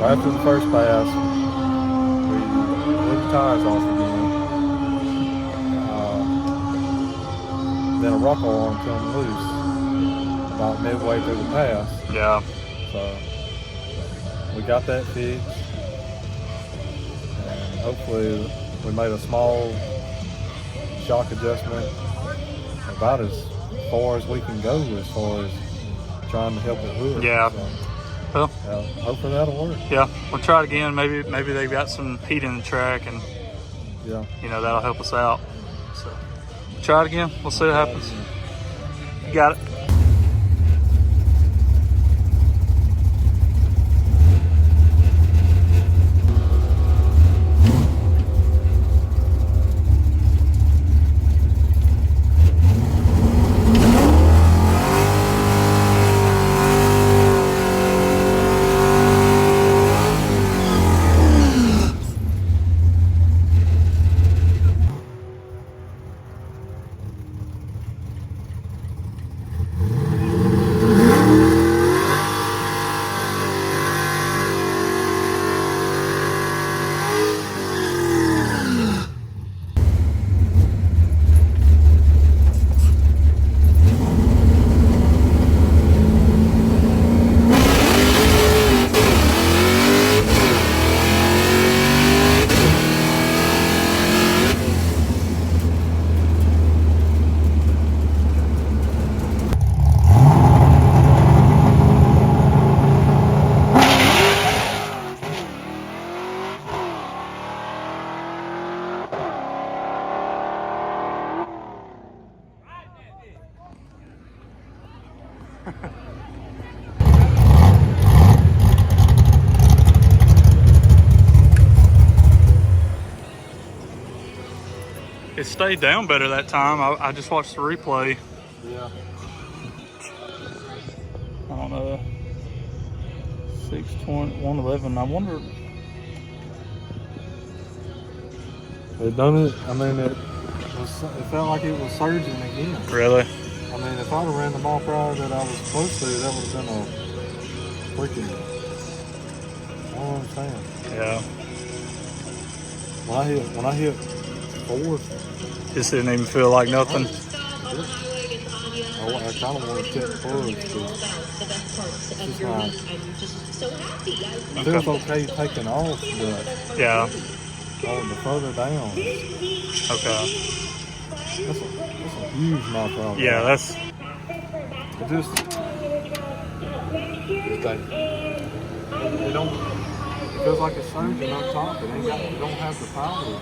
after the first pass, we blew the tires off again. Then a rocker arm come loose about midway through the pass. Yeah. So we got that fixed, and hopefully we made a small shock adjustment about as far as we can go as far as trying to help it hook. Yeah. So, well, hopefully that'll work. Yeah, we'll try it again. Maybe they've got some heat in the track, and yeah, that'll help us out. So we'll try it again. We'll see what happens. You got it. It stayed down better that time. I just watched the replay. Yeah. I don't know. 620, 111. I wonder. It done it. I mean, it felt like it was surging again. Really? I mean, if I'd have ran the mile per hour that I was supposed to, that would have been a freaking. I don't understand. Yeah. When I hit fourth, Just didn't even feel like nothing. I kind of want to check plugs, but it's like, it feels okay taking off, but Yeah. the further down, Okay. that's a huge mile per hour. Yeah, that's. It just like, it don't. It feels like it's surging up top. It don't have the power.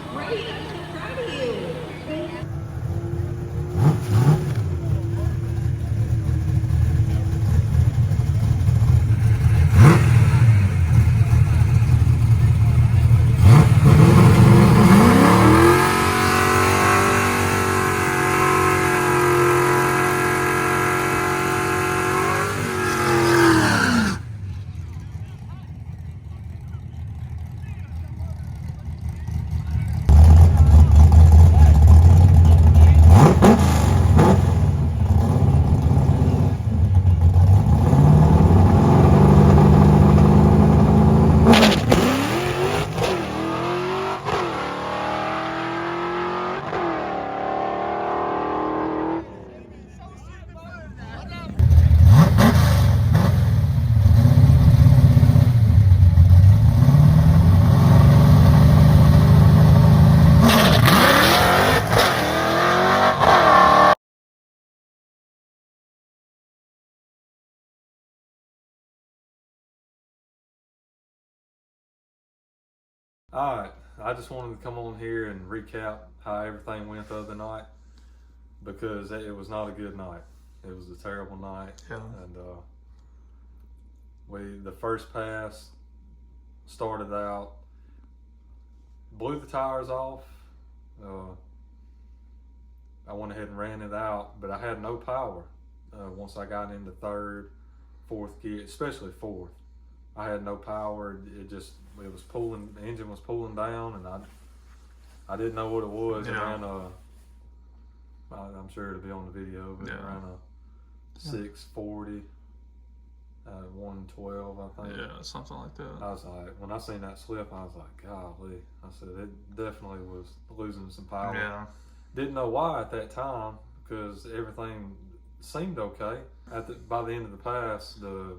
All right, I just wanted to come on here and recap how everything went the other night, because it was not a good night. It was a terrible night. Yeah. And the first pass started out, blew the tires off. I went ahead and ran it out, but I had no power once I got into third, fourth gear, especially fourth. I had no power. It was pulling. The engine was pulling down, and I didn't know what it was. Yeah. It ran I'm sure it'll be on the video, but it ran a 640, 112, I think. Yeah, something like that. I was like, when I seen that slip, I was like, golly. I said, it definitely was losing some power. Yeah. Didn't know why at that time, because everything seemed okay. By the end of the pass, the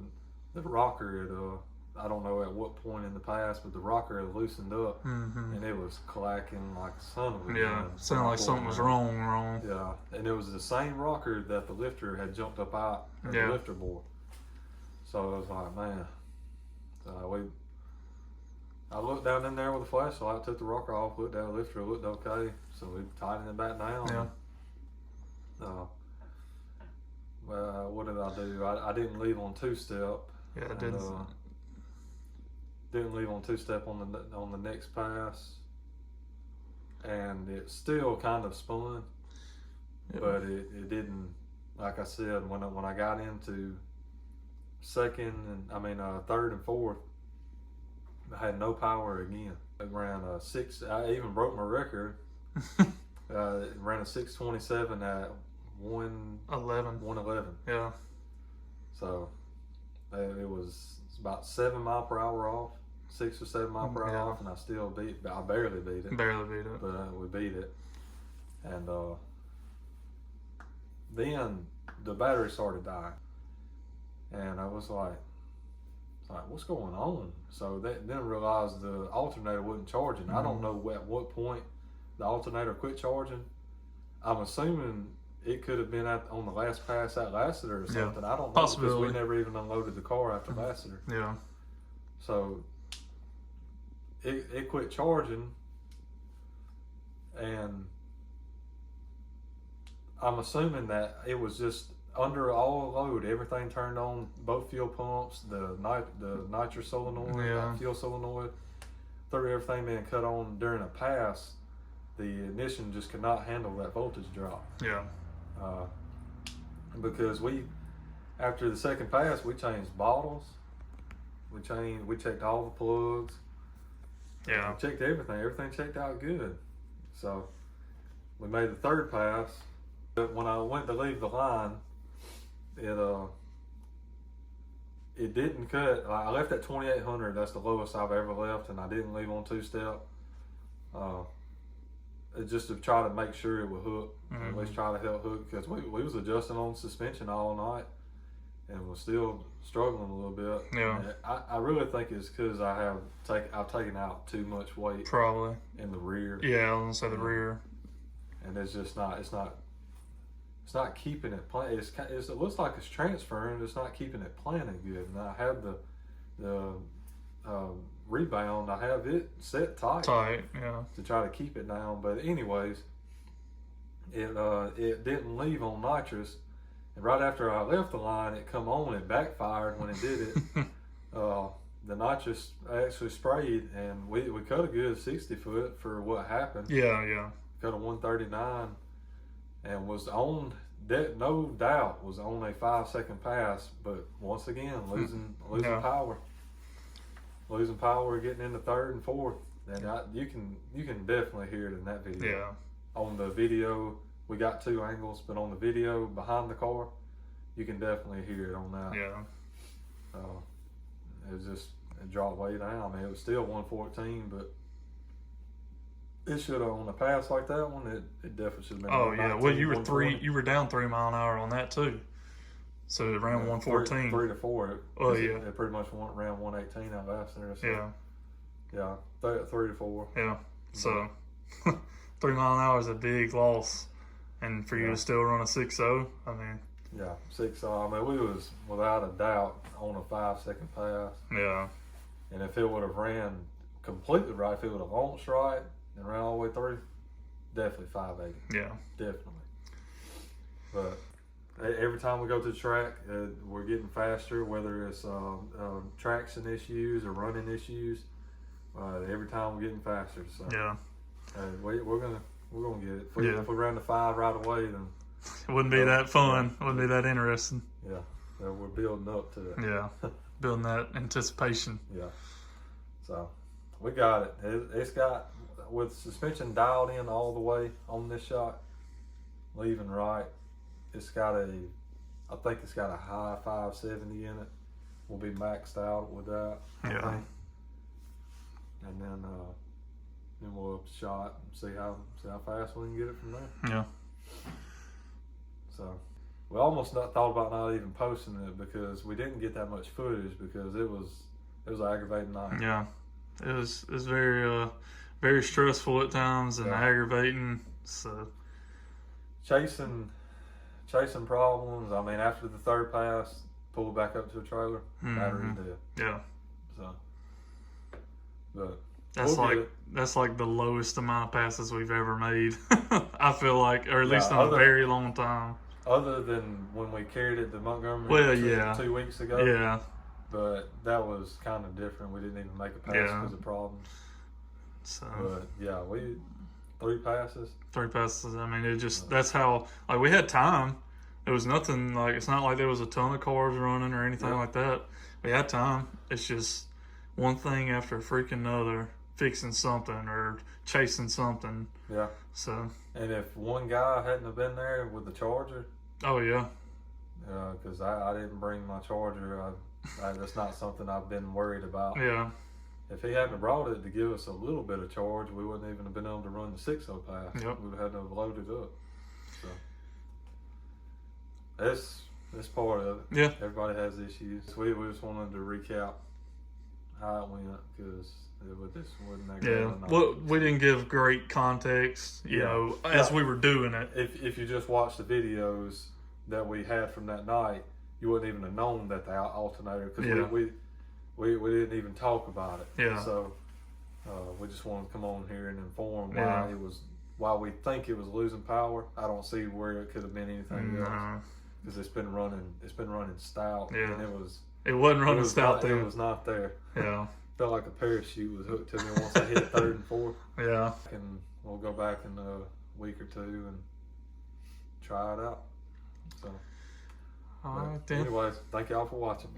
rocker had, I don't know at what point in the pass, but the rocker had loosened up, and it was clacking like a son of a gun. Sounded like something was wrong. Yeah, and it was the same rocker that the lifter had jumped up out of the lifter board. So I was like, man. So I looked down in there with a flashlight, took the rocker off, looked down the lifter, it looked okay. So we tightened it back down. Yeah. Well, what did I do? I didn't leave on two-step. Yeah, I didn't. Didn't leave on two-step on the next pass, and it still kind of spun, but it didn't. Like I said, when I got into third and fourth, I had no power again. I ran a 6. I even broke my record. Ran a 6:27 at 1:11. Yeah. So it was about 7 mile per hour off, 6 or 7 mile per hour off, and I barely beat it. But we beat it. And then the battery started dying. And I was like, what's going on? So then I realized the alternator wasn't charging. I don't know at what point the alternator quit charging. I'm assuming it could have been on the last pass at Lassiter or something. I don't know, because we never even unloaded the car after Lassiter. Yeah. So it quit charging, and I'm assuming that it was just under all load. Everything turned on, both fuel pumps, the nitro solenoid, fuel solenoid, through everything being cut on during a pass. The ignition just could not handle that voltage drop. Yeah. Because after the second pass, we changed bottles. We checked all the plugs. Yeah. We checked everything. Everything checked out good. So we made the third pass. But when I went to leave the line, it didn't cut. I left at 2,800. That's the lowest I've ever left, and I didn't leave on two-step. Just to try to make sure it would hook, at least try to help hook, because we was adjusting on suspension all night, and was still struggling a little bit. Yeah. And I really think it's because I've taken out too much weight. Probably. In the rear. Yeah, I was gonna say the rear. And it's just not. It's not keeping it planted. It looks like it's transferring. It's not keeping it planted good. And I have the rebound. I have it set tight. To try to keep it down. But anyways, it didn't leave on nitrous. And right after I left the line, it come on. It backfired when it did it. The nitrous actually sprayed, and we cut a good 60 foot for what happened. Yeah. Cut a 139. And was on, no doubt, was on a 5-second pass, but once again, losing power. Losing power, getting into third and fourth. And you can definitely hear it in that video. Yeah. On the video, we got 2 angles, but on the video behind the car, you can definitely hear it on that. Yeah. It dropped way down. I mean, it was still 114, but it should have, on a pass like that one, it definitely should have been. Oh yeah, well you were down 3 mile an hour on that too, so it ran 114. 3 to 4. It pretty much ran 118 out of Lassiter. So. Yeah, 3 to 4. Yeah, so 3 mile an hour is a big loss, and for you to still run a 6.0, I mean. Yeah, 6.0. I mean, we was without a doubt on a 5-second pass. Yeah. And if it would have ran completely right, if it would have launched right and ran all the way through, definitely 580. Yeah. Definitely. But every time we go to the track, we're getting faster, whether it's traction issues or running issues. Every time we're getting faster. So yeah. We're gonna get it. If we ran the 5 right away, then it wouldn't be that fun. Wouldn't be that interesting. Yeah. We're building up to it. Yeah. Building that anticipation. Yeah. So we got it. It's got, with suspension dialed in all the way on this shot, leaving right, I think it's got a high 570 in it. we'll be maxed out with that. I Yeah. think. And then we'll up the shot and see how fast we can get it from there. Yeah. So we almost thought about not even posting it because we didn't get that much footage because it was an aggravating night. Yeah. It was very very stressful at times and aggravating. So chasing problems. I mean, after the third pass, pull it back up to a trailer, battery's dead. Yeah. So, but that's like the lowest amount of passes we've ever made. I feel like, or at least in a very long time. Other than when we carried it to Montgomery 2 weeks ago. Yeah. But that was kind of different. We didn't even make a pass because of problems. So. But yeah, we 3 passes. 3 passes. I mean, it just that's how like we had time. It was nothing like it's not like there was a ton of cars running or anything like that. We had time. It's just one thing after freaking another, fixing something or chasing something. Yeah. So. And if one guy hadn't have been there with the charger. Oh yeah. Because I didn't bring my charger. That's not something I've been worried about. Yeah. If he hadn't brought it to give us a little bit of charge, we wouldn't even have been able to run the 6-0 pass. Yep. We would have had to have loaded up. So that's part of it. Yeah. Everybody has issues. We just wanted to recap how it went because it just wasn't that good. Yeah. Well, we didn't give great context, you know, as we were doing it. If you just watch the videos that we had from that night, you wouldn't even have known that the alternator because we didn't even talk about it. Yeah. So we just wanted to come on here and inform why we think it was losing power. I don't see where it could have been anything else because it's been running stout. Yeah. And it wasn't running stout then. then. It was not there. Yeah. Felt like a parachute was hooked to me once I hit 3rd and 4th. Yeah. And we'll go back in a week or 2 and try it out. So. All right, then. Anyways, thank y'all for watching.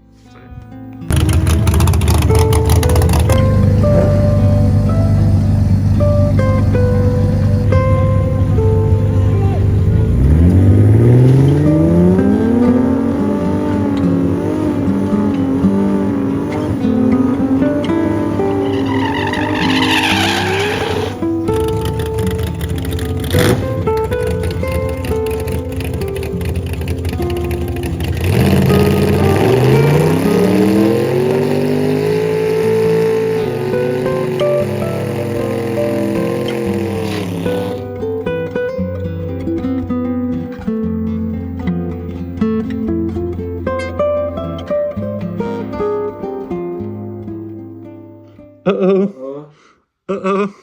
Uh-oh.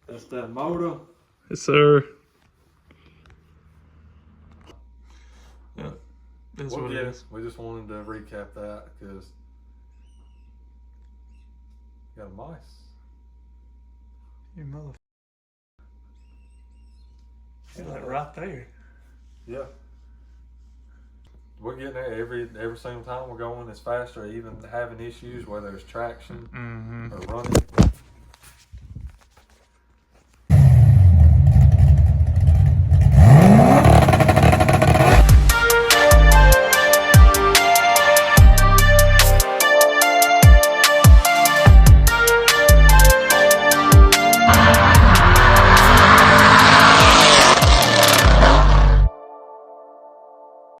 That's that motor. Yes, sir. Yeah. That's what it is. We just wanted to recap that because you got a mice. You mother. You're like right there. Yeah. We're getting there every single time we're going as fast or even having issues, whether it's traction or running.